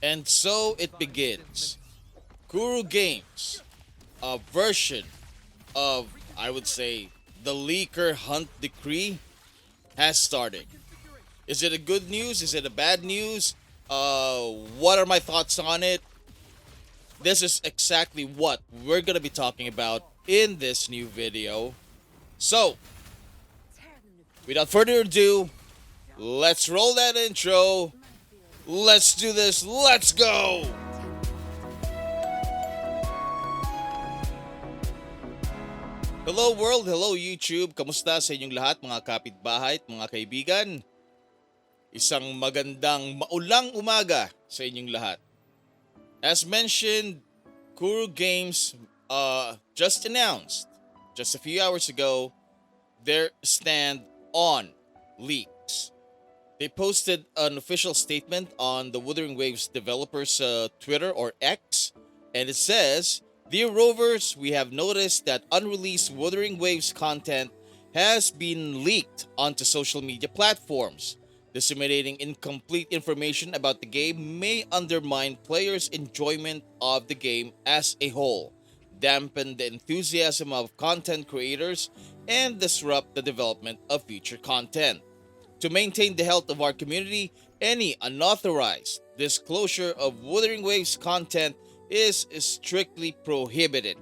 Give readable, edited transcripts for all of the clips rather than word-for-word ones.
And so it begins. Kuro Games, a version of, I would say, the leaker hunt decree has started. Is it a good news? Is it a bad news? What are my thoughts on it? This is exactly what we're gonna be talking about in this new video. So, without further ado, let's roll that intro. Let's do this. Let's go! Hello world, hello YouTube. Kamusta sa inyong lahat mga kapitbahay at mga kaibigan? Isang magandang maulang umaga sa inyong lahat. As mentioned, Kuro Games just announced just a few hours ago their stand on leaks. They posted an official statement on the Wuthering Waves developers' Twitter or X, and it says, "Dear Rovers, we have noticed that unreleased Wuthering Waves content has been leaked onto social media platforms. Disseminating incomplete information about the game may undermine players' enjoyment of the game as a whole, dampen the enthusiasm of content creators, and disrupt the development of future content. To maintain the health of our community, any unauthorized disclosure of Wuthering Waves content is strictly prohibited.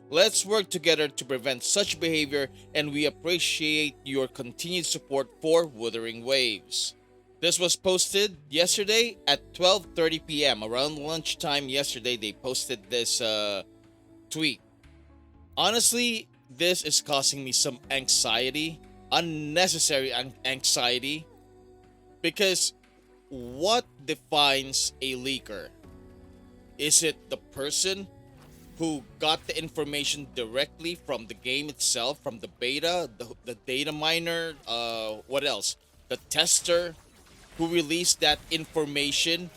Let's work together to prevent such behavior, and we appreciate your continued support for Wuthering Waves." This was posted yesterday at 12:30 p.m. Around lunchtime yesterday, they posted this tweet. Honestly, this is causing me some anxiety, unnecessary anxiety, because what defines a leaker? Is it the person who got the information directly from the game itself, from the beta, the data miner, what else? The tester who released that information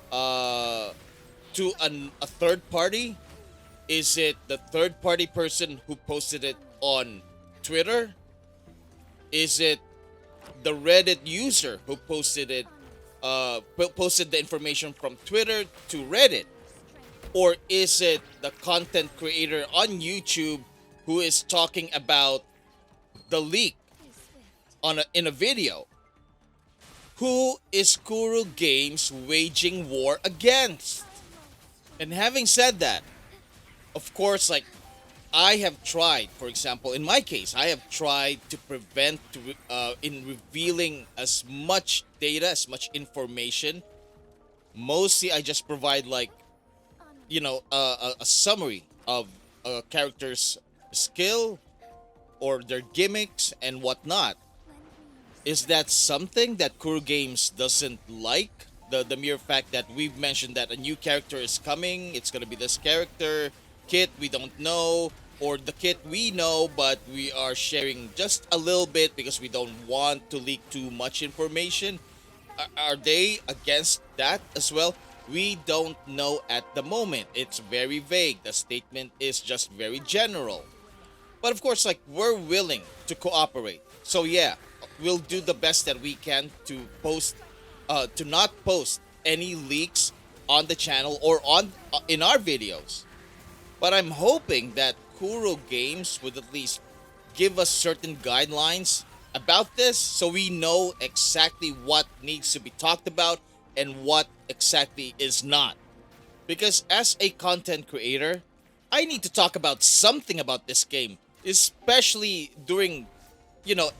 to a third party? Is it the third party person who posted it on Twitter? Is it the Reddit user who posted it, posted the information from Twitter to Reddit? Or is it the content creator on YouTube who is talking about the leak in a video? Who is Kuro Games waging war against? And having said that, of course, like, I have tried, for example, in my case, I have tried to prevent in revealing as much data, as much information. Mostly, I just provide like, a summary of a character's skill or their gimmicks and whatnot. Is that something that Kuro Games doesn't like? The mere fact that we've mentioned that a new character is coming, it's gonna be this character, kit we don't know, or the kit we know but we are sharing just a little bit because we don't want to leak too much information. Are they against that as well? We don't know at the moment. It's very vague. The statement is just very general. But of course, like, we're willing to cooperate. So yeah, we'll do the best that we can to to not post any leaks on the channel or on in our videos. But I'm hoping that Kuro Games would at least give us certain guidelines about this so we know exactly what needs to be talked about and what exactly is not. Because as a content creator, I need to talk about something about this game, especially during,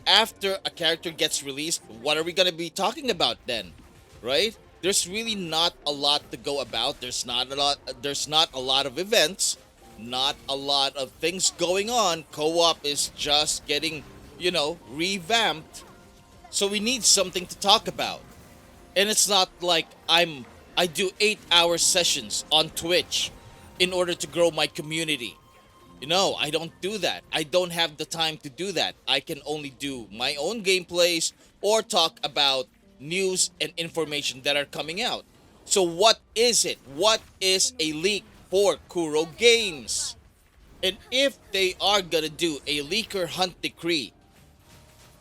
after a character gets released. What are we going to be talking about then? Right? There's really not a lot to go about. There's not a lot of events, not a lot of things going on. Co-op is just getting, revamped. So we need something to talk about. And it's not like I do 8-hour sessions on Twitch in order to grow my community. I don't do that. I don't have the time to do that. I can only do my own gameplays or talk about news and information that are coming out. So what is it? What is a leak for Kuro Games? And if they are gonna do a leaker hunt decree,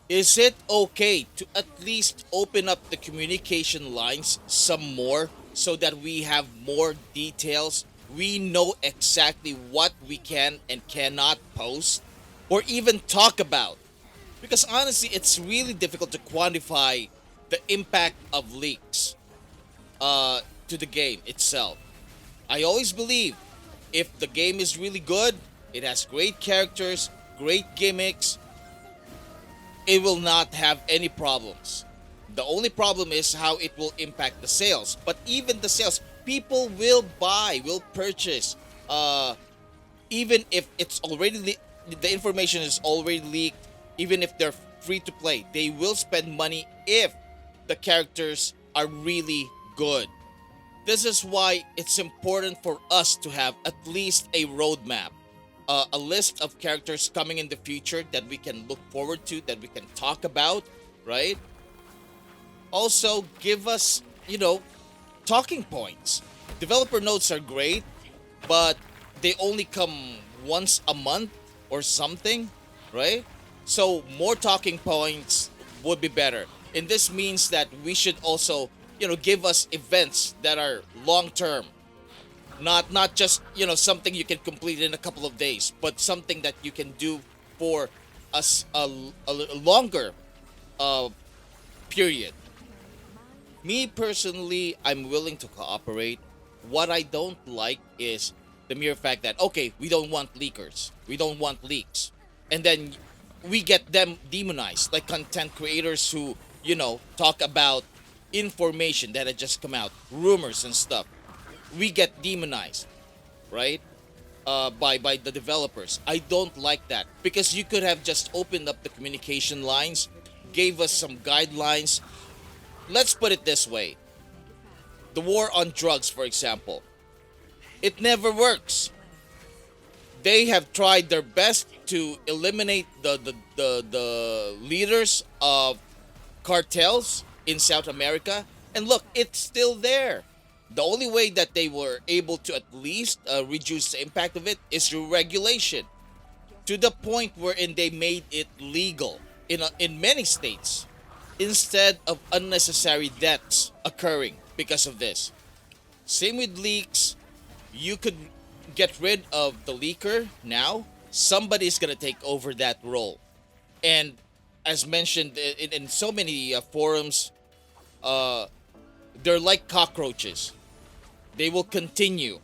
Is it okay to at least open up the communication lines some more so that we have more details? We know exactly what we can and cannot post or even talk about. Because honestly, it's really difficult to quantify the impact of leaks to the game itself. I always believe if the game is really good, it has great characters, great gimmicks, it will not have any problems. The only problem is how it will impact the sales. But even the sales, people will buy, will purchase, uh, even if it's already the information is already leaked, even if they're free to play, they will spend money if the characters are really good. This is why it's important for us to have at least a roadmap, a list of characters coming in the future that we can look forward to, that we can talk about, right? Also, give us, talking points. Developer notes are great, but they only come once a month or something, right? So, more talking points would be better. And this means that we should also, give us events that are long term, not just something you can complete in a couple of days, but something that you can do for us a longer uh, period. Me personally, I'm willing to cooperate. What I don't like is the mere fact that okay, we don't want leakers, we don't want leaks, and then we get them demonized, like content creators who talk about information that had just come out, rumors and stuff. We get demonized, right? By the developers. I don't like that because you could have just opened up the communication lines, gave us some guidelines. Let's put it this way: the war on drugs, for example, it never works. They have tried their best to eliminate the leaders of cartels in South America, and look, it's still there. The only way that they were able to at least reduce the impact of it is through regulation, to the point wherein they made it legal in many states instead of unnecessary deaths occurring because of this. Same with leaks. You could get rid of the leaker now. Somebody's gonna take over that role, and as mentioned in so many forums, uh, they're like cockroaches. They will continue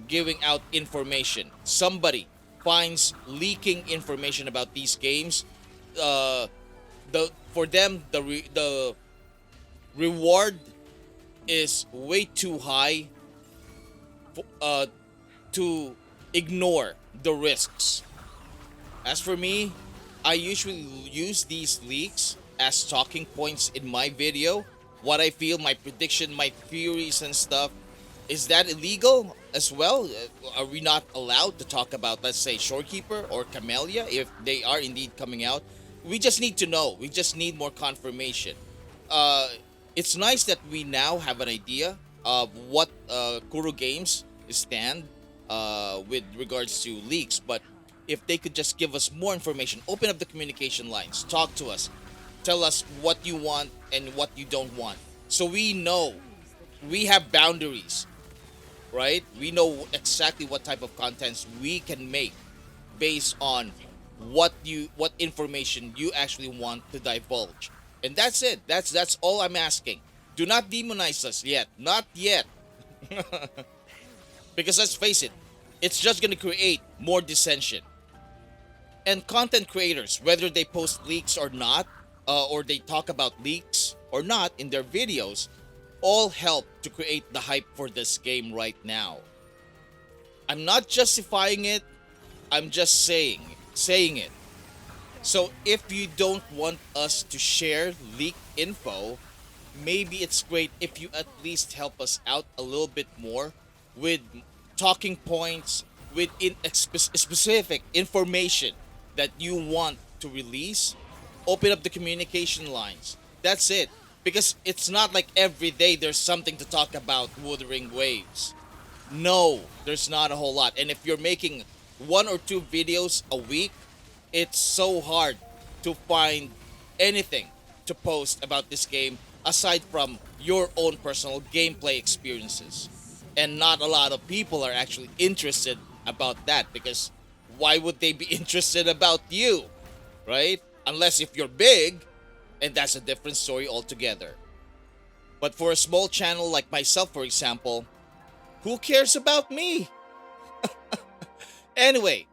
giving out information. Somebody finds leaking information about these games. Uh, the For them the reward is way too high to ignore the risks. As for me, I usually use these leaks as talking points in my video. What I feel, my prediction, my theories and stuff. Is that illegal as well? Are we not allowed to talk about, let's say, Shorekeeper or Camellya if they are indeed coming out? We just need to know. We just need more confirmation. Uh, it's nice that we now have an idea of what Kuro Games stand with regards to leaks, but if they could just give us more information, open up the communication lines, talk to us, tell us what you want and what you don't want, so we know we have boundaries, right? We know exactly what type of contents we can make based on what information you actually want to divulge. And that's it. That's all I'm asking. Do not demonize us yet. Not yet. Because let's face it, it's just going to create more dissension. And content creators, whether they post leaks or not, or they talk about leaks or not in their videos, all help to create the hype for this game right now. I'm not justifying it, I'm just saying it. So if you don't want us to share leaked info, maybe it's great if you at least help us out a little bit more with talking points, with specific information that you want to release. Open up the communication lines. That's it. Because it's not like every day there's something to talk about Wuthering Waves. No, there's not a whole lot. And if you're making one or two videos a week, it's so hard to find anything to post about this game aside from your own personal gameplay experiences. And not a lot of people are actually interested about that, because why would they be interested about you, right? Unless if you're big, and that's a different story altogether. But for a small channel like myself, for example, who cares about me? Anyway,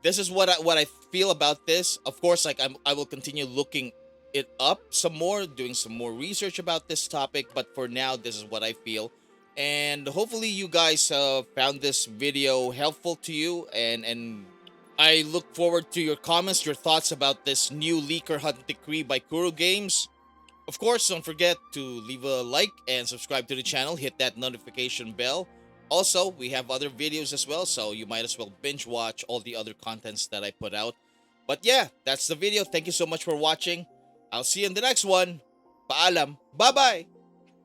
this is what I feel about this. Of course, like I will continue looking it up some more, doing some more research about this topic. But for now, this is what I feel, and hopefully you guys found this video helpful to you. And I look forward to your comments, your thoughts about this new leaker hunt decree by Kuro Games. Of course, don't forget to leave a like and subscribe to the channel. Hit that notification bell. Also, we have other videos as well, so you might as well binge watch all the other contents that I put out. But yeah, that's the video. Thank you so much for watching. I'll see you in the next one. Paalam. Bye-bye.